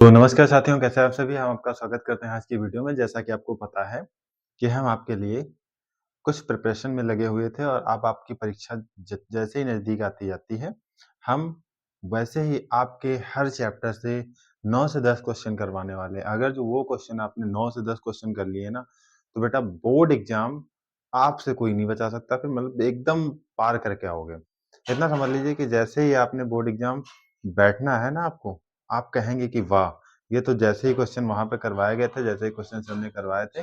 तो नमस्कार साथियों, कैसे हैं आप सभी? हम आपका स्वागत करते हैं आज की वीडियो में। जैसा कि आपको पता है कि हम आपके लिए कुछ प्रिपरेशन में लगे हुए थे और अब आपकी परीक्षा जैसे ही नज़दीक आती जाती है, हम वैसे ही आपके हर चैप्टर से 9 से 10 क्वेश्चन करवाने वाले हैं। अगर जो वो क्वेश्चन आपने 9 से 10 क्वेश्चन कर लिए ना, तो बेटा बोर्ड एग्ज़ाम आपसे कोई नहीं बचा सकता, फिर मतलब एकदम पार करके आओगे। इतना समझ लीजिए कि जैसे ही आपने बोर्ड एग्ज़ाम बैठना है ना आपको, आप कहेंगे कि वाह! ये तो जैसे ही क्वेश्चन वहाँ पे करवाए गए थे, जैसे ही क्वेश्चन सर ने करवाए थे,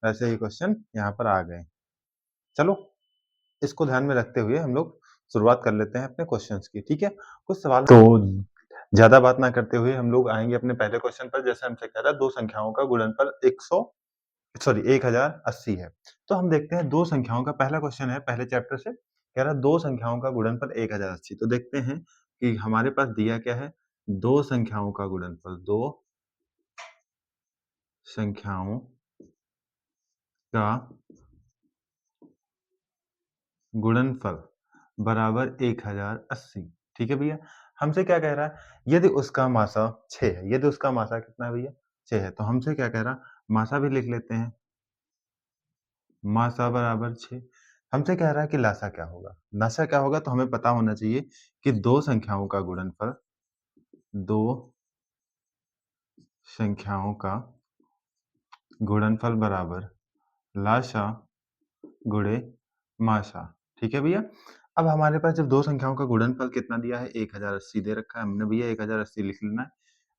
वैसे ही क्वेश्चन यहाँ पर आ गए। चलो, इसको ध्यान में रखते हुए हम लोग शुरुआत कर लेते हैं अपने क्वेश्चन्स की, ठीक है? कुछ सवाल तो ज़्यादा बात ना करते हुए हम लोग आएँगे अपने पहले क्वेश्चन पर। जैसे हमसे कह रहा है 2 संख्याओं का गुणनफल 1080 है। तो हम देखते हैं 2 संख्याओं का पहला क्वेश्चन है पहले चैप्टर से, कह रहा है 2 संख्याओं का गुणनफल 1080। तो देखते हैं कि हमारे पास दिया क्या है? 2 संख्याओं का गुणनफल, 2 संख्याओं का गुणनफल बराबर 1080। ठीक है भैया? हमसे क्या कह रहा है? यदि उसका मासा 6 है, यदि उसका मासा कितना है भैया? 6 है। तो हमसे क्या कह रहा? मासा भी लिख लेते हैं, मासा बराबर 6। हमसे कह रहा है कि लासा क्या होगा? लासा क्या होगा? तो हमें पता होना चाहिए कि 2 संख्याओं का गुणनफल, 2 संख्याओं का गुणनफल बराबर लासा गुणे मासा। ठीक है भैया? अब हमारे पास जब 2 संख्याओं का गुणनफल कितना दिया है? 1080 दे रखा है। हमने भैया 1080 लिख लेना है।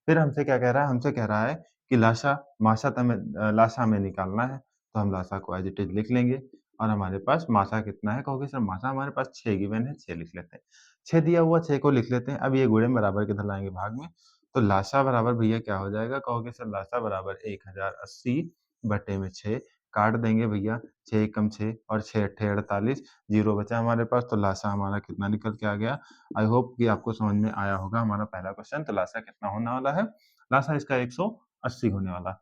फिर हमसे क्या कह रहा है? हमसे कह रहा है कि लासा हमें निकालना है, तो हम लासा को एज़ इट इज़ लिख लेंगे और हमारे पास मासा कितना है? कहोगे सर मासा हमारे पास 6 गिवन है, 6 लिख लेते हैं। 6 दिया हुआ 6 को लिख लेते हैं। अब ये गुणे बराबर किधर लाएँगे? भाग में। तो लासा बराबर भैया क्या हो जाएगा? कहोगे सर लासा बराबर 1080 बटे में 6 काट देंगे भैया, 6 एकम 6 और 6 अट्ठे 48, 0 बचा हमारे पास, तो लासा हमारा कितना निकल के आ गया? आई होप कि आपको समझ में आया होगा हमारा पहला क्वेश्चन। तो लासा कितना होने वाला है? लासा इसका 180 होने वाला है।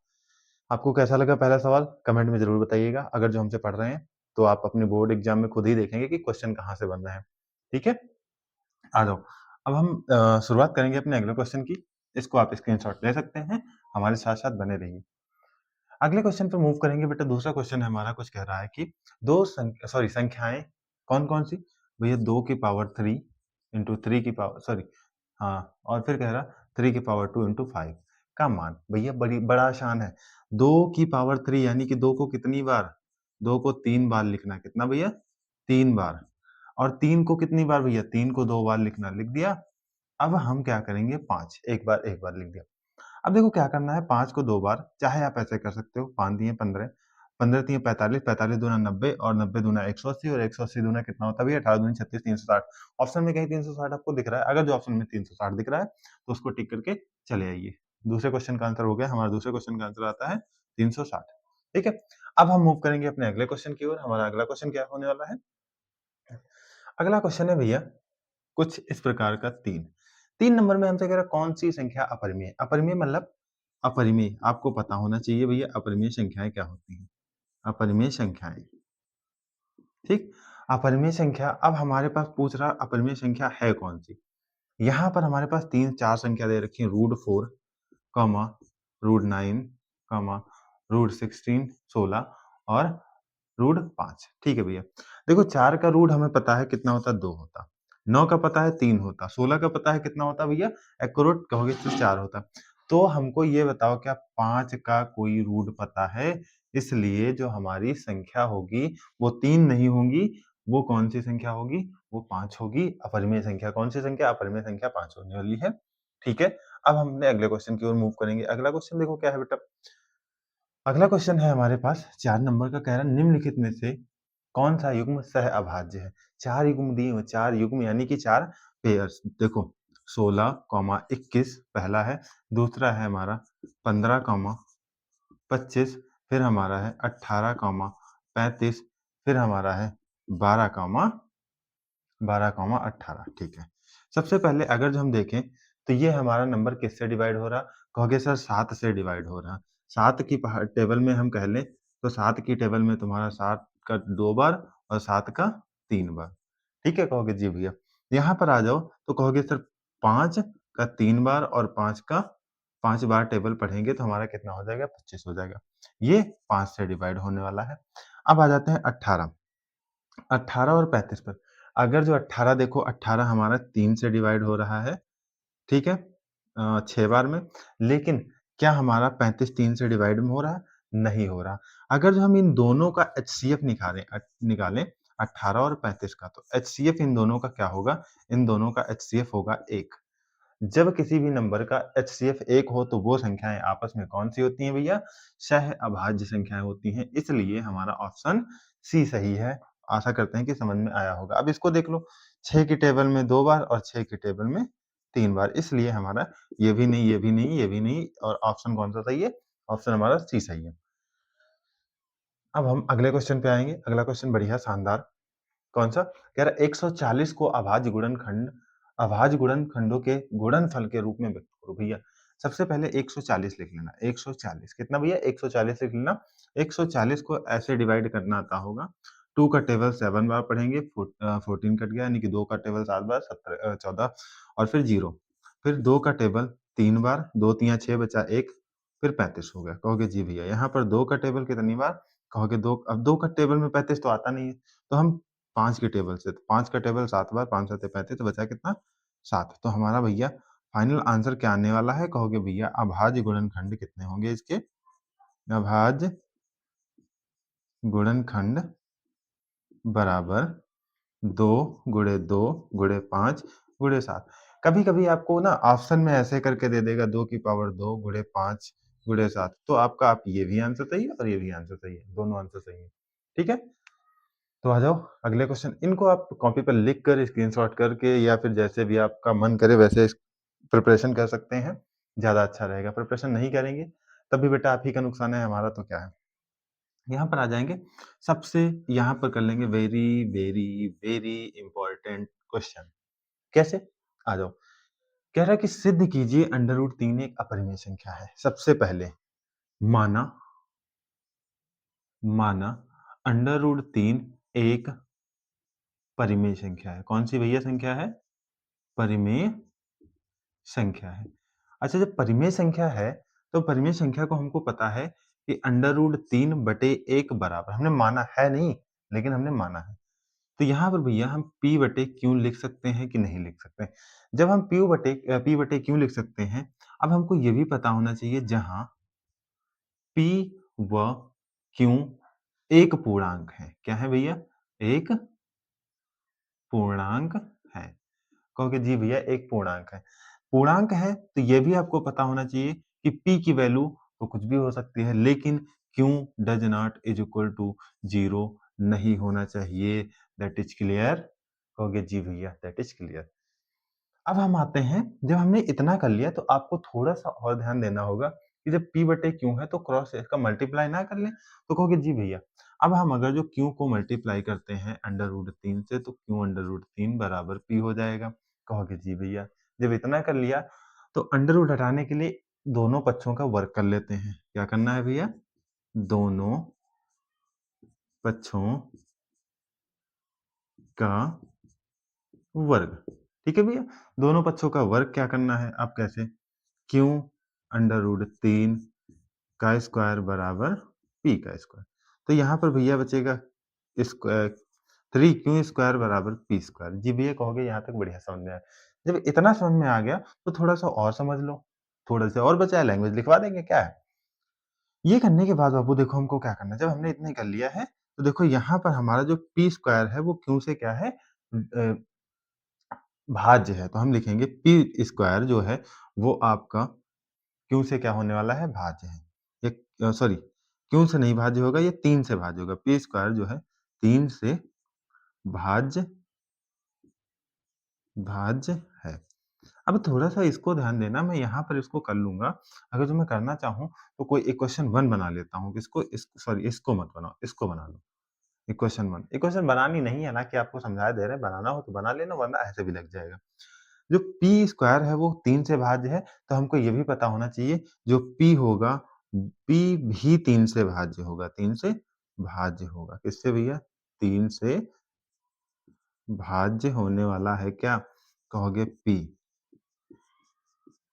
आपको कैसा लगा पहला सवाल? कमेंट में ज़रूर बताइएगा। अगर जो हमसे पढ़ रहे हैं, तो आप अपने बोर्ड एग्ज़ाम में खुद ही देखेंगे कि क्वेश्चन कहाँ से बन रहे हैं। ठीक है? आ जाओ। अब हम शुरुआत करेंगे अपने अगले क्वेश्चन की। इसको आप स्क्रीनशॉट ले सकते हैं, हमारे साथ-साथ बने रहिए। अगले क्वेश्चन पे मूव करेंगे बेटा। दूसरा क्वेश्चन है हमारा, कुछ कह रहा है कि संख्याएँ कौन-कौन सी? भैया 2 की पावर 3 इंटू 3 की पावर सॉरी हाँ, और फिर कह रहा 3 की पावर 2 इंटू 5 का मान। भैया बड़ा आसान है। 2 की पावर 3 यानी कि 2 को कितनी बार? 2 को 3 बार लिखना है। कितना भैया? 3 बार। और 3 को कितनी बार भैया? 3 को 2 बार लिखना, लिख दिया। अब हम क्या करेंगे? 5 एक बार लिख दिया। अब देखो क्या करना है, 5 को 2 बार, चाहे आप ऐसे कर सकते हो, 5 दिए 15, 15 तिए 45, 45 दूना 90 और 90 दूना 180 और 180 दूना कितना होता है भैया? 18 दूनी 36, 360। ऑप्शन में कहीं 360 आपको दिख रहा है? अगर जो ऑप्शन में 360 दिख रहा है, तो उसको टिक करके चले आइए। दूसरे क्वेश्चन का आंसर हो गया, हमारा दूसरे क्वेश्चन का आंसर आता है 360। ठीक है? अब हम मूव करेंगे अपने अगले क्वेश्चन की ओर। हमारा अगला क्वेश्चन क्या होने वाला है? अगला क्वेश्चन है भैया कुछ इस प्रकार का 3। 3 नंबर में हमसे कह रहा है कौन-सी संख्या अपरिमेय है? अपरिमेय मतलब अपरिमेय, आपको पता होना चाहिए भैया अपरिमेय संख्याएँ क्या होती हैं? अपरिमेय संख्याएँ, ठीक? अपरिमेय संख्या, अब हमारे पास पूछ रहा अपरिमेय संख्या है कौन-सी? यहाँ पर हमारे पास 3-4 संख्या दे रखी है, √4, कॉमा √9, कॉमा √16, 16 और √5। ठीक है भैया। देखो 4 का रूट हमें पता है कितना होता है? 2 होता। 9 का पता है 3 होता। 16 का पता है कितना होता भैया? एक्यूरेट कहोगे तो 4 होता। तो हमको ये बताओ क्या 5 का कोई रूट पता है? इसलिए जो हमारी संख्या होगी वो 3 नहीं होंगी, वो कौन-सी संख्या होगी? वो 5 होगी। अपरिमेय संख्या कौन-सी संख्या? अपरिमेय संख्या 5 होने वाली है। ठीक है? अब हम अपने अगले क्वेश्चन की ओर मूव करेंगे। अगला क्वेश्चन देखो क्या है बेटा? अगला क्वेश्चन है हमारे पास 4 नंबर का, कह रहा है निम्नलिखित में से कौन-सा युग्म सह-अभाज्य है? 4 युग्म दिए हुए, 4 युग्म यानी कि 4 पेयर्स। देखो 16, 21 पहला है, दूसरा है हमारा 15, 25, फिर हमारा है 18, 35, फिर हमारा है 12, 12, 18। ठीक है। सबसे पहले अगर जो हम देखें तो ये हमारा नंबर किससे डिवाइड हो रहा? कहोगे सर 7 से डिवाइड हो रहा। 7 की टेबल में हम कह लें तो 7 की टेबल में तुम्हारा 7 का 2 बार और 7 का 3 बार। ठीक है? कहोगे जी भैया। यहाँ पर आ जाओ तो कहोगे सर 5 का 3 बार और 5 का 5 बार टेबल पढ़ेंगे तो हमारा कितना हो जाएगा? 25 हो जाएगा। ये 5 से डिवाइड होने वाला है। अब आ जाते हैं 18। 18 और 35 पर। अगर जो 18 देखो 18 हमारा 3 से डिवाइड हो रहा है, ठीक है? 6 बार में। लेकिन क्या हमारा 35 3 से डिवाइड में हो रहा है? नहीं हो रहा। अगर जो हम इन दोनों का एचसीएफ निकालें 18 और 35 का, तो एचसीएफ इन दोनों का क्या होगा? इन दोनों का एचसीएफ होगा 1। जब किसी भी नंबर का एचसीएफ 1 हो तो वो संख्याएँ आपस में कौन-सी होती हैं भैया? सह-अभाज्य संख्याएँ होती हैं। इसलिए हमारा ऑप्शन सी सही है। आशा करते हैं कि समझ में आया होगा। अब इसको देख लो, 6 की टेबल में 2 बार और 6 की टेबल में 3 बार। इसलिए हमारा ये भी नहीं, ये भी नहीं, ये भी नहीं और ऑप्शन कौन-सा सही है? ऑप्शन हमारा सी सही है। अब हम अगले क्वेश्चन पे आएँगे। अगला क्वेश्चन बढ़िया शानदार। कौन-सा? कह रहा है 140 को अभाज्य गुणनखंडों के गुणनफल के रूप में व्यक्त करो भैया। सबसे पहले 140 लिख लेना। 140 कितना भैया? 140 लिख लेना। 140 को ऐसे डिवाइड करना आता होगा। 2 का टेबल 7 बार पढ़ेंगे, 14 कट गया यानी कि 2 का टेबल 7 बार 14 और फिर 0। फिर 2 का टेबल 3 बार, 2 तिया 6 बचा 1, फिर 35 हो गया। कहोगे जी भैया यहाँ पर 2 का टेबल कितनी बार? कहोगे 2, अब 2 का टेबल में 35 तो आता नहीं है। तो हम 5 के टेबल से, तो 5 का टेबल 7 बार, 5 7 35 तो बचा कितना? 7। तो हमारा भैया फाइनल आंसर क्या आने वाला है? कहोगे भैया अभाज्य गुणनखंड कितने होंगे इसके? अभाज्य गुणनखंड बराबर 2 गुणे 2 गुणे 5 गुणे 7। कभी-कभी आपको ना ऑप्शन में ऐसे करके दे देगा 2 की पावर 2 गुणे 5 गुणे 7, तो आपका आप ये भी आंसर सही है और ये भी आंसर सही है। दोनों आंसर सही है। ठीक है? तो आ जाओ अगले क्वेश्चन। इनको आप कॉपी पर लिख कर स्क्रीनशॉट करके या फिर जैसे भी आपका मन करे वैसे प्रिपरेशन कर सकते हैं, ज़्यादा अच्छा रहेगा। प्रिपरेशन नहीं करेंगे तब भी बेटा आप ही का नुकसान है, हमारा तो क्या है। यहाँ पर आ जाएँगे, सबसे यहाँ पर कर लेंगे very, very, very important question. कैसे? आ जाओ। कह रहा है कि सिद्ध कीजिए अंडर रूट 3 एक अपरिमेय संख्या है। सबसे पहले माना माना अंडर रूट 3 एक परिमेय संख्या है। कौन-सी भैया संख्या है? परिमेय संख्या है। अच्छा जब परिमेय संख्या है, तो परिमेय संख्या को हमको पता है कि अंडर रूट 3 बटे 1 बराबर, हमने माना है नहीं, लेकिन हमने माना है। तो यहाँ पर भैया हम P बटे Q लिख सकते हैं कि नहीं लिख सकते? जब हम P बटे Q लिख सकते हैं, अब हमको ये भी पता होना चाहिए जहाँ P व Q एक पूर्णांक है। क्या है भैया? एक पूर्णांक है। कहोगे जी भैया एक पूर्णांक है। पूर्णांक है तो ये भी आपको पता होना चाहिए कि p की वैल्यू तो कुछ भी हो सकती है, लेकिन q does not is equal to 0 नहीं होना चाहिए। That is clear? कहोगे जी भैया दैट इज़ क्लियर। अब हम आते हैं, जब हमने इतना कर लिया तो आपको थोड़ा-सा और ध्यान देना होगा कि जब p बटे q है तो क्रॉस इसका मल्टीप्लाई ना कर लें? तो कहोगे जी भैया। अब हम अगर जो q को मल्टीप्लाई करते हैं अंडर रूट 3 से तो q अंडर रूट 3 बराबर p हो जाएगा। कहोगे जी भैया। जब इतना कर लिया तो अंडर रूट हटाने के लिए दोनों पक्षों का वर्ग कर लेते हैं। क्या करना है भैया? दोनों पक्षों का वर्ग। ठीक है भैया? दोनों पक्षों का वर्ग क्या करना है? अब कैसे? q अंडर रूट 3 का स्क्वायर बराबर p का स्क्वायर। तो यहाँ पर भैया बचेगा स्क्वायर 3q स्क्वायर बराबर p स्क्वायर। जी भैया कहोगे यहाँ तक बढ़िया समझ में आया। जब इतना समझ में आ गया तो थोड़ा-सा और समझ लो। थोड़ा-सा और बचा है, लैंग्वेज लिखवा देंगे, क्या है? ये करने के बाद बाबू देखो हमको क्या करना है, जब हमने इतने कर लिया है, तो देखो यहाँ पर हमारा जो p स्क्वायर है वो q से क्या है? भाज्य है। तो हम लिखेंगे p स्क्वायर जो है वो आपका q से क्या होने वाला है? भाज्य है। ये सॉरी q से नहीं भाज्य होगा, ये 3 से भाज्य होगा। p स्क्वायर जो है 3 से भाज्य भाज्य है। अब थोड़ा-सा इसको ध्यान देना, मैं यहाँ पर इसको कर लूँगा। अगर जो मैं करना चाहूँ तो कोई इक्वेशन 1 बना लेता हूँ। इसको मत बनाओ, इसको बना लो। इक्वेशन 1 इक्वेशन बनानी नहीं है ना कि आपको समझाया दे रहे हैं, बनाना हो तो बना लेना वरना ऐसे भी लग जाएगा। जो p स्क्वायर है वो 3 से भाज्य है, तो हमको ये भी पता होना चाहिए जो p होगा, p भी 3 से भाज्य होगा, 3 से भाज्य होगा। किससे भैया? 3 से भाज्य होने वाला है क्या? कहोगे p।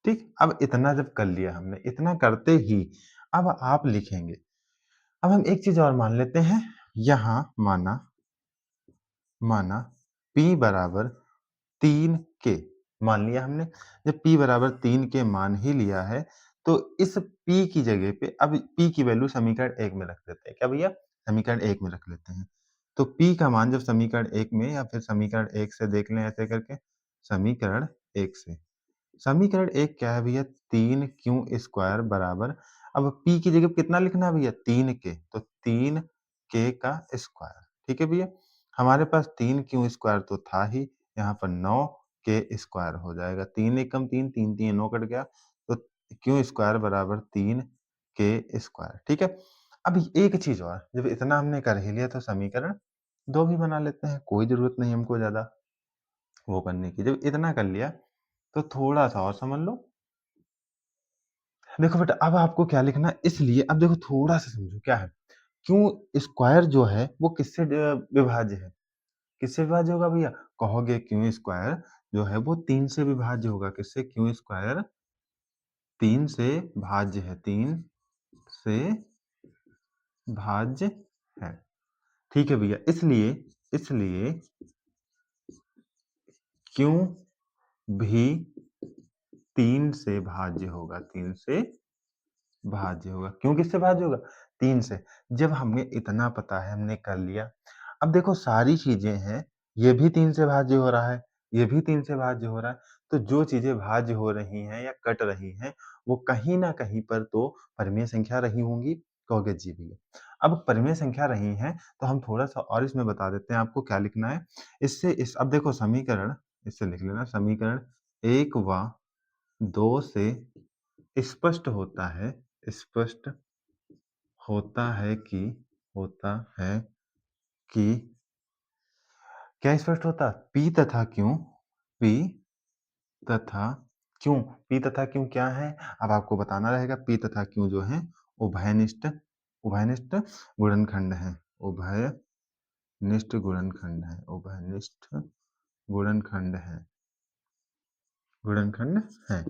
ठीक? अब इतना जब कर लिया हमने, इतना करते ही अब आप लिखेंगे। अब हम एक चीज़ और मान लेते हैं, यहाँ माना माना p बराबर 3 के मान लिया हमने। जब p बराबर 3 के मान ही लिया है, तो इस p की जगह पे अब p की वैल्यू समीकरण 1 में रख देते हैं। क्या भैया? समीकरण 1 में रख लेते हैं। तो p का मान जब समीकरण 1 में या फिर समीकरण 1 से देख लें ऐसे करके, समीकरण 1 से। समीकरण 1 क्या है भैया? 3q² बराबर, अब p की जगह पे कितना लिखना है भैया? 3 के, तो 3 के का स्क्वायर। ठीक है भैया? हमारे पास 3q² तो था ही, यहाँ पर 9 के स्क्वायर हो जाएगा। 3 एकम 3, 3 3 9 कट गया, तो q² बराबर 3 के स्क्वायर। ठीक है? अब एक चीज़ और, जब इतना हमने कर ही लिया तो समीकरण 2 भी बना लेते हैं, कोई ज़रूरत नहीं हमको ज़्यादा वो करने की। जब इतना कर लिया, तो थोड़ा-सा और समझ लो। देखो बेटा, अब आपको क्या लिखना है, इसलिए अब देखो थोड़ा-सा समझो क्या है, क्यू स्क्वायर जो है वो किससे विभाज्य है? किससे विभाज्य होगा भैया? कहोगे क्यू स्क्वायर जो है वो 3 से विभाज्य होगा। किससे? क्यू स्क्वायर 3 से भाज्य है, 3 से भाज्य है। ठीक है भैया, इसलिए इसलिए क्यू भी 3 से भाज्य होगा, 3 से भाज्य होगा। क्यों किससे भाज्य होगा? 3 से। जब हमें इतना पता है, हमने कर लिया। अब देखो सारी चीज़ें हैं, ये भी 3 से भाज्य हो रहा है, ये भी 3 से भाज्य हो रहा है, तो जो चीज़ें भाज्य हो रही हैं या कट रही हैं, वो कहीं न कहीं पर तो परिमेय संख्या रही होंगी। कहोगे जी भैया। अब परिमेय संख्या रही हैं, तो हम थोड़ा-सा और इसमें बता देते हैं आपको क्या लिखना है। इससे इस अब देखो समीकरण, इससे लिख लेना समीकरण 1 व 2 से स्पष्ट होता है, स्पष्ट होता है कि होता है कि क्या स्पष्ट होता? P तथा Q, P तथा Q, P तथा Q क्या है? अब आपको बताना रहेगा। P तथा Q जो है उभयनिष्ठ उभयनिष्ठ गुणनखंड हैं। उभयनिष्ठ गुणनखंड हैं, उभयनिष्ठ गुणनखंड हैं, गुणनखंड हैं।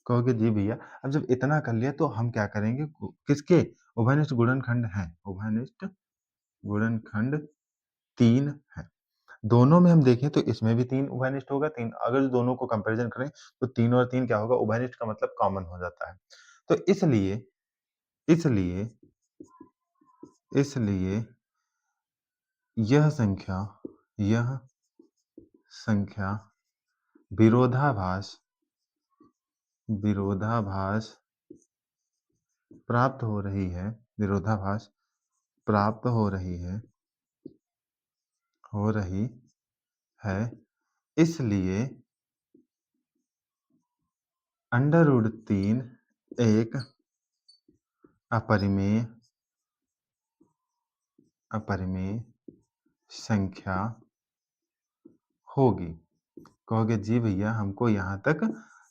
कहोगे जी भैया। अब जब इतना कर लिया तो हम क्या करेंगे? किसके? उभयनिष्ठ गुणनखंड हैं, उभयनिष्ठ गुणनखंड 3 है। दोनों में हम देखें तो इसमें भी 3 उभयनिष्ठ होगा, 3 अगर दोनों को कंपैरिज़न करें तो 3 और 3 क्या होगा? उभयनिष्ठ का मतलब कॉमन हो जाता है। तो इसलिए इसलिए इसलिए यह संख्या विरोधाभास विरोधाभास प्राप्त हो रही है, विरोधाभास प्राप्त हो रही है। इसलिए √3 एक अपरिमेय अपरिमेय संख्या होगी। कहोगे जी भैया हमको यहाँ तक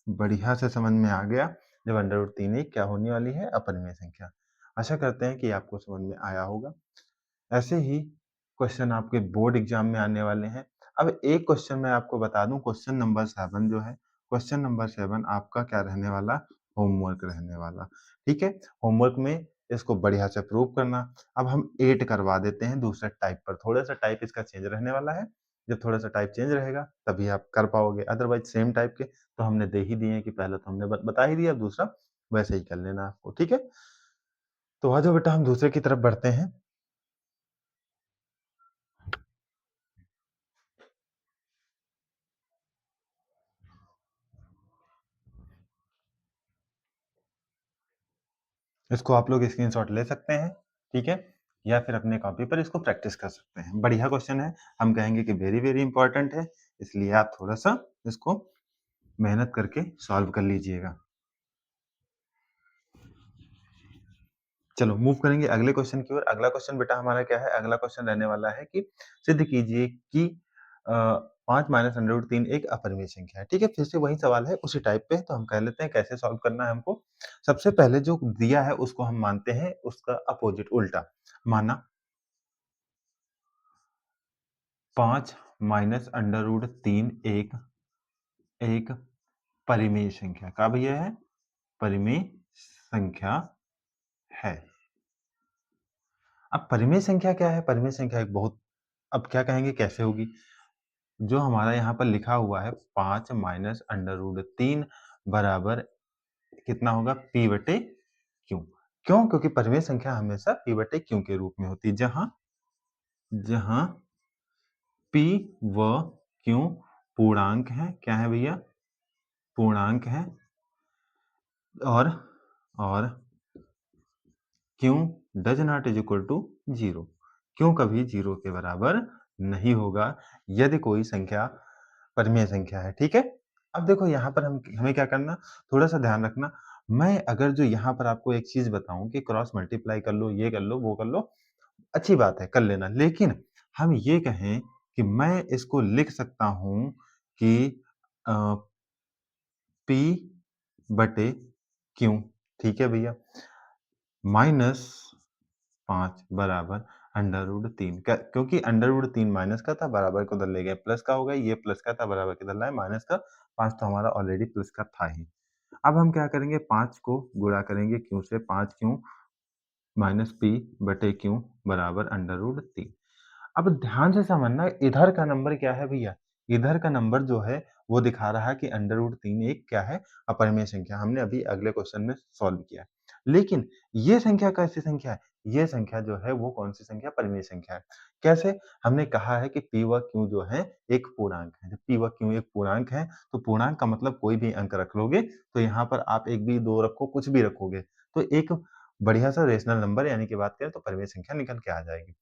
बढ़िया से समझ में आ गया। जब √3 एक क्या होने वाली है? अपरिमेय संख्या। आशा करते हैं कि आपको समझ में आया होगा। ऐसे ही क्वेश्चन आपके बोर्ड एग्जाम में आने वाले हैं। अब एक क्वेश्चन मैं आपको बता दूं, क्वेश्चन नंबर 7 जो है, क्वेश्चन नंबर 7 आपका क्या रहने वाला? होमवर्क रहने वाला। ठीक है? होमवर्क में इसको बढ़िया से प्रूव करना। अब हम 8 करवा देते हैं दूसरे टाइप पर, थोड़ा सा टाइप इसका चेंज रहने वाला है। जब थोड़ा सा टाइप चेंज रहेगा तभी आप कर पाओगे, अदरवाइज सेम टाइप के तो हमने दे ही दिए कि पहले तो हमने बता ही दिया, अब दूसरा वैसे ही कर लेना आपको। ठीक है? तो आ जाओ बेटा हम दूसरे की तरफ बढ़ते हैं। इसको आप लोग स्क्रीनशॉट ले सकते हैं, ठीक है? या फिर अपने कॉपी पर इसको प्रैक्टिस कर सकते हैं। बढ़िया क्वेश्चन है, हम कहेंगे कि वेरी वेरी इंपॉर्टेंट है, इसलिए आप थोड़ा-सा इसको मेहनत करके सॉल्व कर लीजिएगा। चलो मूव करेंगे अगले क्वेश्चन की ओर। अगला क्वेश्चन बेटा हमारा क्या है? अगला क्वेश्चन रहने वाला है कि सिद्ध कीजिए कि 5 माइनस √3 एक अपरिमेय संख्या है। ठीक है? फिर से वही सवाल है उसी टाइप पे, तो हम कह लेते हैं कैसे सॉल्व करना है हमको। सबसे पहले जो दिया है उसको हम मानते हैं उसका अपोजिट, उल्टा। माना 5 माइनस √3 एक परिमेय संख्या का भैया है, परिमेय संख्या है। अब परिमेय संख्या क्या है? परिमेय संख्या एक बहुत, अब क्या कहेंगे कैसे होगी? जो हमारा यहाँ पर लिखा हुआ है 5 माइनस अंडर रूट 3 बराबर कितना होगा? p बटे q। क्यों? क्योंकि परिमेय संख्या हमेशा p बटे q के रूप में होती है, जहाँ p व q पूर्णांक है। क्या है भैया? पूर्णांक है। और q does not is equal to 0। q कभी 0 के बराबर नहीं होगा यदि कोई संख्या परिमेय संख्या है। ठीक है? अब देखो यहाँ पर हमें क्या करना, थोड़ा-सा ध्यान रखना। मैं अगर जो यहाँ पर आपको एक चीज़ बताऊँ कि क्रॉस मल्टीप्लाई कर लो, ये कर लो, वो कर लो, अच्छी बात है, कर लेना। लेकिन हम ये कहें कि मैं इसको लिख सकता हूँ कि अ, P बटे Q, ठीक है भैया? माइनस 5 बराबर अंडर रूट 3 क्योंकि अंडर रूट 3 माइनस का था, बराबर को उधर ले गए प्लस का हो गया, ये प्लस का था, बराबर किधर लाए माइनस का। 5 तो हमारा ऑलरेडी प्लस का था ही। अब हम क्या करेंगे, 5 को गुणा करेंगे q से, 5 क्यू माइनस p बटे q बराबर अंडर रूट 3। अब ध्यान से समझना, इधर का नंबर क्या है भैया? इधर का नंबर जो है वो दिखा रहा है कि अंडर रूट 3 एक क्या है? अपरिमेय संख्या। हमने अभी अगले क्वेश्चन में सॉल्व किया है। लेकिन ये संख्या कैसी संख्या है? ये संख्या जो है वो कौन सी संख्या? परिमेय संख्या है। कैसे? हमने कहा है कि p व q जो है एक पूर्णांक है। जब p व q एक पूर्णांक है तो पूर्णांक का मतलब कोई भी अंक रख लोगे तो यहाँ पर आप 1 भी 2 रखो, कुछ भी रखोगे तो एक बढ़िया सा रेशनल नंबर यानी कि बात करें तो परिमेय संख्या निकल के आ जाएगी।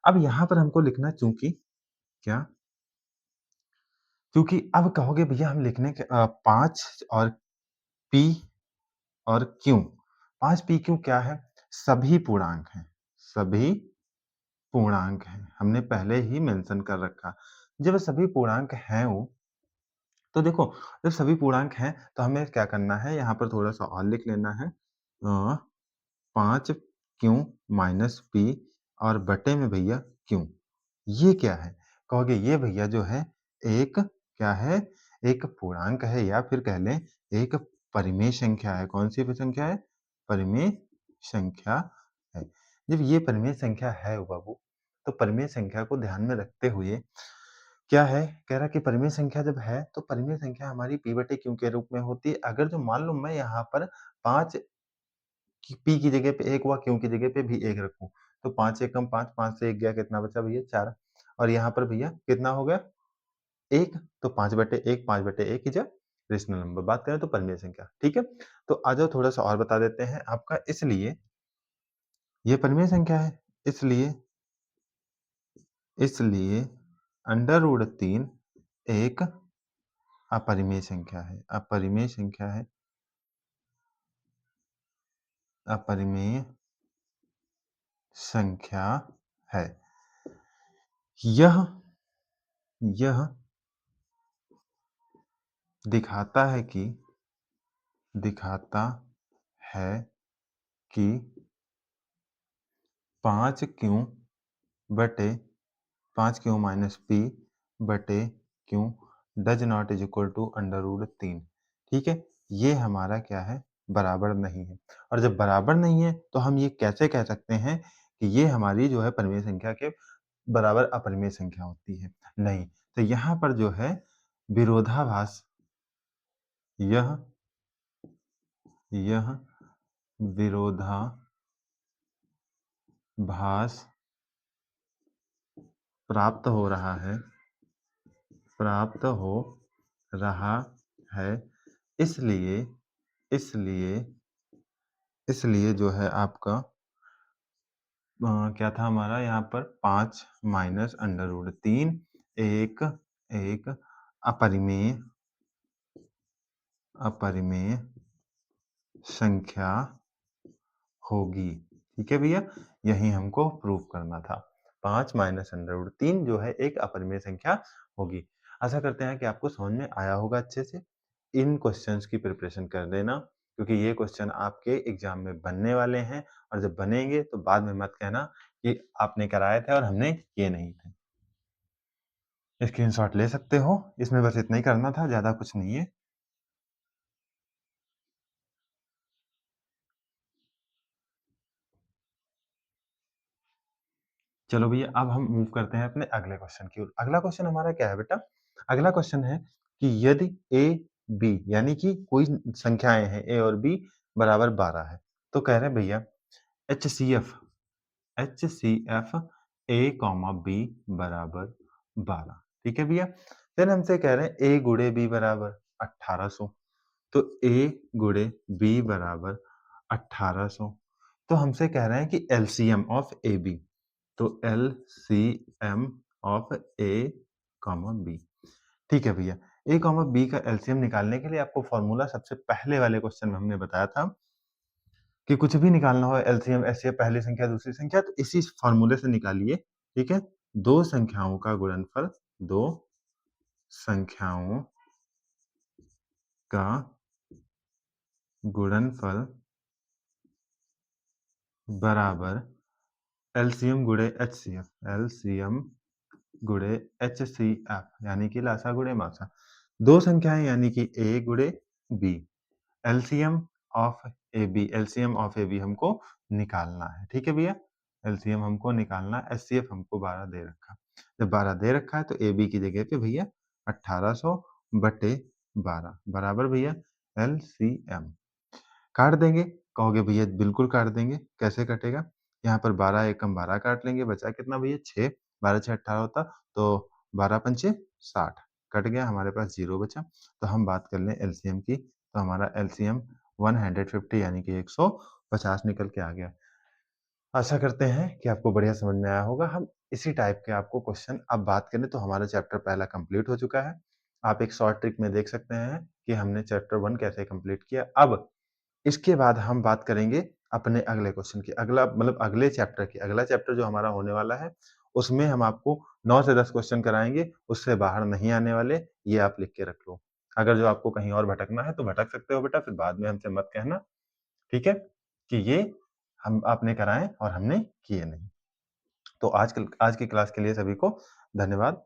अब यहाँ पर हमको लिखना, चूंकि क्या? क्योंकि अब कहोगे भैया हम लिखने के 5 और p और q, 5 p q क्या है? सभी पूर्णांक हैं, सभी पूर्णांक हैं। हमने पहले ही मेंशन कर रखा। जब सभी पूर्णांक हैं वो, तो देखो जब सभी पूर्णांक हैं तो हमें क्या करना है, यहाँ पर थोड़ा-सा और लिख लेना है। 5 q माइनस p और बटे में भैया q। ये क्या है? कहोगे ये भैया जो है एक क्या है? एक पूर्णांक है या फिर कह लें एक परिमेय संख्या है। कौन-सी संख्या है? परिमेय संख्या है। जब ये परिमेय संख्या है ओ बाबू, तो परिमेय संख्या को ध्यान में रखते हुए क्या है? कह रहा है कि परिमेय संख्या जब है तो परिमेय संख्या हमारी p बटे q के रूप में होती है। अगर जो मान लो मैं यहाँ पर 5 कि p की जगह पे 1 हुआ, q की जगह पे भी 1 रखूँ, तो 5 से कम 5, 5 से 1 गया, कितना बचा भैया? 4। और यहाँ पर भैया कितना हो गया? 1, तो 5/1, 5/1 इज़ अ रेशनल नंबर। बात करें तो परिमेय संख्या, ठीक है? तो आ जाओ थोड़ा-सा और बता देते हैं आपका, इसलिए ये परिमेय संख्या है, इसलिए अंडर रूट 3 एक अपरिमेय संख्या है, अपरिमेय संख्या है, अपरिमेय संख्या है। यह यह दिखाता है कि दिखाता है कि 5q बटे 5q माइनस p बटे q does not is equal to under root 3। ठीक है? ये हमारा क्या है? बराबर नहीं है। और जब बराबर नहीं है तो हम ये कैसे कह सकते हैं कि ये हमारी जो है परिमेय संख्या के बराबर अपरिमेय संख्या होती है? नहीं। तो यहाँ पर जो है विरोधाभास, यह यह विरोधाभास प्राप्त हो रहा है, प्राप्त हो रहा है। इसलिए इसलिए इसलिए जो है आपका क्या था हमारा यहाँ पर 5 माइनस अंडर रूट 3 एक एक अपरिमेय अपरिमेय संख्या होगी। ठीक है भैया? यही हमको प्रूव करना था। 5 माइनस अंडर रूट 3 जो है एक अपरिमेय संख्या होगी। आशा करते हैं कि आपको समझ में आया होगा अच्छे से। इन क्वेश्चंस की प्रिपरेशन कर देना क्योंकि ये क्वेश्चन आपके एग्जाम में बनने वाले हैं और जब बनेंगे तो बाद में मत कहना कि आपने कराए थे और हमने किए नहीं थे। स्क्रीनशॉट ले सकते हो। इसमें बस इतना ही करना था, ज़्यादा कुछ नहीं है। चलो भैया अब हम मूव करते हैं अपने अगले क्वेश्चन की ओर। अगला क्वेश्चन हमारा क्या है बेटा? अगला क्वेश्चन है कि यदि A, B यानी कि कोई संख्याएँ हैं A और B बराबर 12 है। तो कह रहे हैं भैया HCF A, B बराबर 12 ठीक है भैया? फिर हमसे कह रहे हैं A गुणे B बराबर 1800 तो A गुणे B बराबर 1800 तो हमसे कह रहे हैं कि एलसीएम ऑफ AB तो एलसीएम ऑफ A, B ठीक है भैया। A, B का एलसीएम निकालने के लिए आपको फ़ॉर्मूला सबसे पहले वाले क्वेश्चन में हमने बताया था कि कुछ भी निकालना हो एलसीएम, एचसीएफ पहली संख्या, दूसरी संख्या तो इसी फ़ॉर्मूले से निकालिए, ठीक है? 2 संख्याओं का गुणनफल 2 संख्याओं का गुणनफल बराबर एलसीएम गुणे एचसीएफ, एलसीएम गुणे एचसीएफ यानी कि लासा गुणे मासा। 2 संख्याएँ यानी कि A गुणे B, LCM of AB, LCM of AB हमको निकालना है, ठीक है भैया? एलसीएम हमको निकालना है, एचसीएफ हमको 12 दे रखा है। जब 12 दे रखा है तो AB की जगह पे भैया 1800 बटे 12 बराबर भैया एलसीएम। काट देंगे? कहोगे भैया बिल्कुल काट देंगे, कैसे कटेगा? यहाँ पर 12 एकम 12 काट लेंगे, बचा कितना भैया 6, 12 छः 18 होता, तो 12 पंचे 60 कट गया, हमारे पास 0 बचा। तो हम बात कर लें एलसीएम की, तो हमारा एलसीएम 150 यानी कि 150 निकल के आ गया। आशा करते हैं कि आपको बढ़िया समझ में आया होगा। हम इसी टाइप के आपको क्वेश्चन अब बात करें तो हमारा चैप्टर पहला कंप्लीट हो चुका है। आप एक शॉर्ट ट्रिक में देख सकते हैं कि हमने चैप्टर 1 कैसे कंप्लीट किया। अब इसके बाद हम बात करेंगे अपने अगले क्वेश्चन की। अगला मतलब अगले चैप्टर की। अगला चैप्टर जो हमारा होने वाला है, उसमें हम आपको 9 से 10 क्वेश्चन कराएँगे, उससे बाहर नहीं आने वाले, ये आप लिख के रख लो। अगर जो आपको कहीं और भटकना है, तो भटक सकते हो बेटा, फिर बाद में हमसे मत कहना, ठीक है? कि ये हम आपने कराएँ और हमने किए नहीं। तो आज की क्लास के लिए सभी को धन्यवाद।